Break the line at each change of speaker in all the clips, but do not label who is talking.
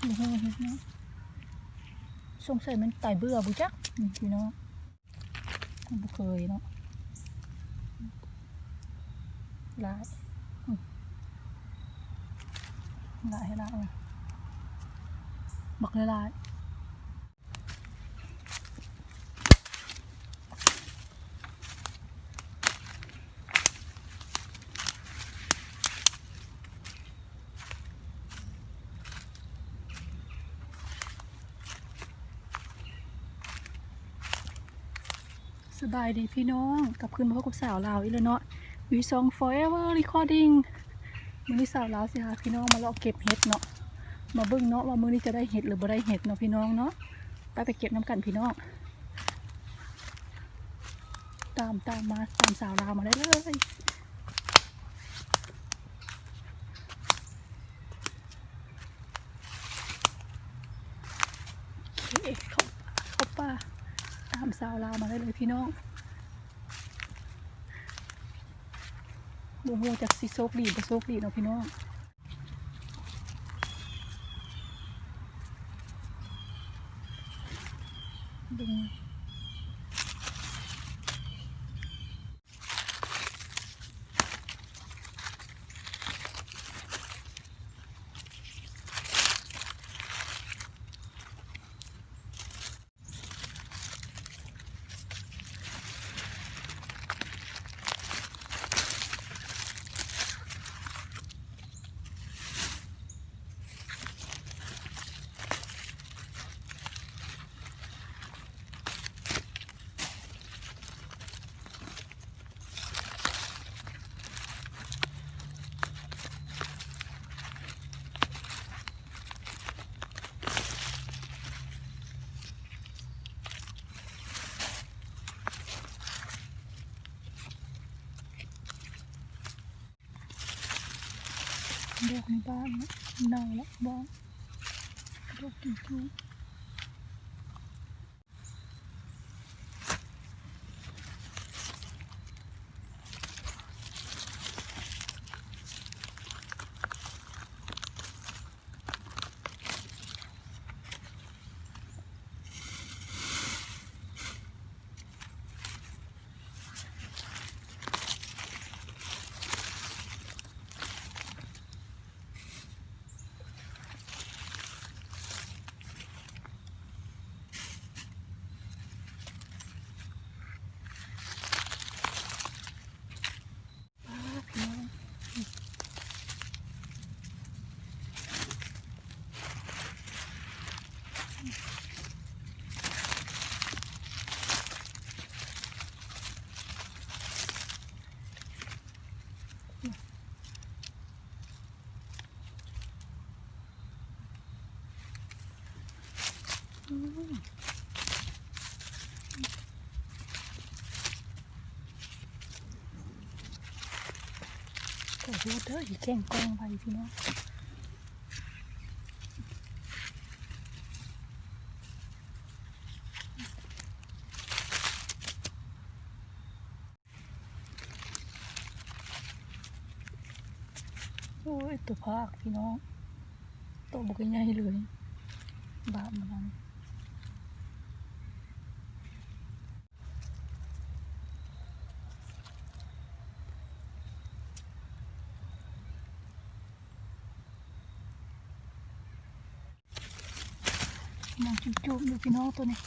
บ่ฮู้เฮ็ดเนาะสงสัยมันตายเบื่อบ่จักพี่น้องบ่เคยเนาะหลายหลายให้หลายบักหลายสบายดีพี่น้องกลับคืนมาพบกับสาวลาวอีกแล้วเนาะวีซอง forever recording มื้อนี้สาวลาวสิหาพี่น้องมาเลาะเก็บเห็ดเนาะมาเบิ่งเนาะว่ามื้อนี้จะได้เห็ดหรือบ่ได้เห็ดเนาะพี่น้องเนาะไปเก็บน้ำกันพี่น้องตามมาตามสาวลาวมาได้เลยโอเคเข้าป่าตามสาวลาวมาได้เลยพี่น้องบ่ฮู้จักสิโชคดีบ่โชคดีเนาะพี่น้องดึงดอกในบ้านเน่าแล้วบ้องดอกกี่จุ๊ก็พูดเด้ออีแข้งกองไปพี่น้องโอ้ยตัวภาคพี่น้องตัวบุกใหญ่เลยบาปมันนางจุ๊บๆอยู่พี่น้องตัวนี้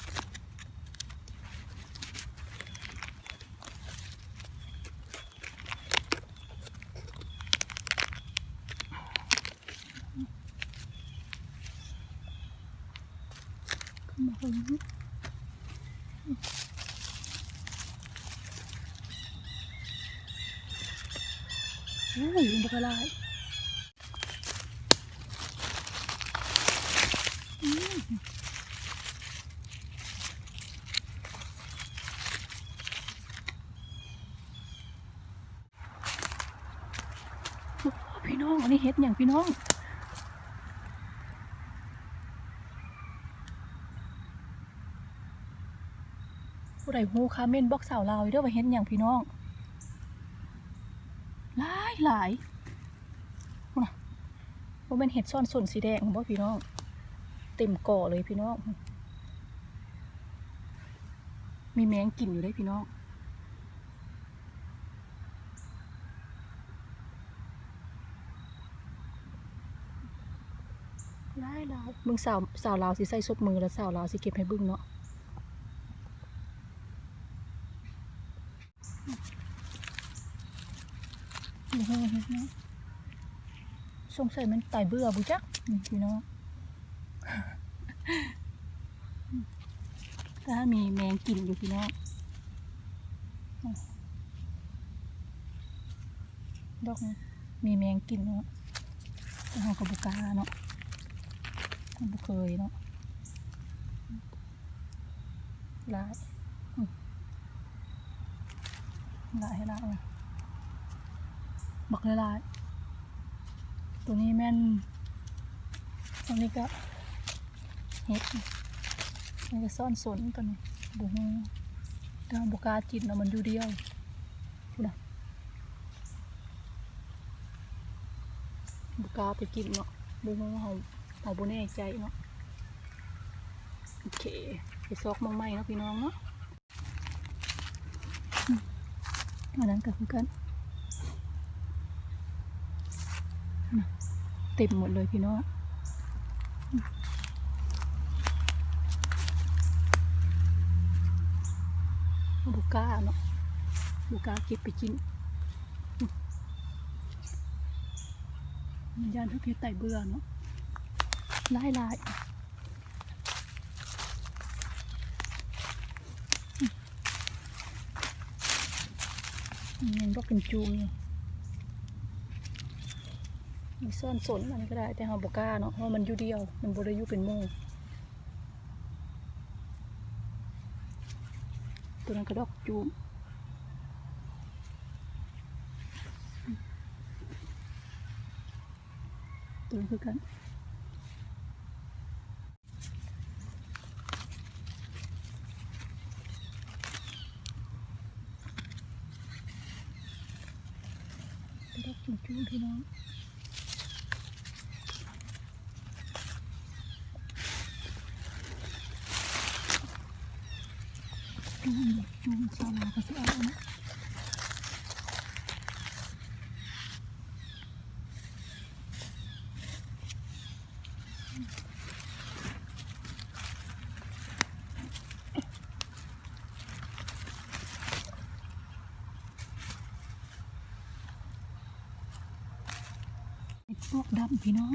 มาเพิ่งโอ้ยมันก็ลายพี่น้องอันนี้เห็ดอย่างพี่น้องผู้ใดฮู้คาเมนบอกสาวลาวเด้อว่าเห็ดอย่างพี่น้องหลายว่าเป็นเห็ดซ่อนส่วนสีแดงบ่พี่น้อง เต็มก่อเลยพี่น้องมีแมงกินอยู่ได้พี่น้องได้แล้วมึงสาวลาวสิใส่ซบมือแล้วสาวลาวสิเก็บให้บึ้งเนาะสงสัยมันตายเบื่อบุจักพี่น้องถ้ามีแมงกินอยู่พี่น้องดอกนี้มีแมงกินเนาะแต่เราก็บุกล้าเนาะบุเคยเนาะลายลายให้ลายบักลายตัวนี้แม่นตัวนี้ก็เห็ดนี่ก็ซ่อนสนตัวนี้บุ้งถ้าบุกล้าจินเนาะมันอยู่เดียวนะบุกล้าไปกินเนาะบุ้งเขาบุแน่ใจเนาะโอเคไปซอกมองไม้เนาะพี่น้องเนาะอันนั้นก็คือกันเต็มหมดเลยพี่น้องบุก้าเนาะบุก้าเก็บไปกินมันย่านทุกทีไต่เบื่อเนาะลายมันก็เป็นจูงมีซ่อนสนอะไรก็ได้แต่เราบุก้าเนาะเพราะมันอยู่เดียวมันบริยุเป็นโม่ตัวนั้นกระดอกจูงตัวนั้นคือกันกระดอกจูงพี่น้องจูงชาวนาก็จะเอาเนาะพวกดำพี่น้อง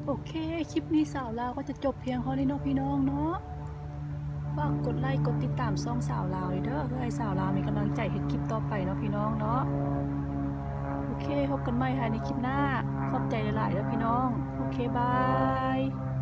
โอเคคลิปนี้สาวลาวก็จะจบเพียงเท่านี้เนาะพี่น้องเนาะฝากกดไลค์กดติดตามช่องสาวลาวเลยเด้อเพื่อให้สาวลาวมีกำลังใจเฮ็ดคลิปต่อไปเนาะพี่น้องเนาะโอเคพบกันใหม่ค่ะในคลิปหน้าขอบใจหลายๆแล้วพี่น้องโอเคบาย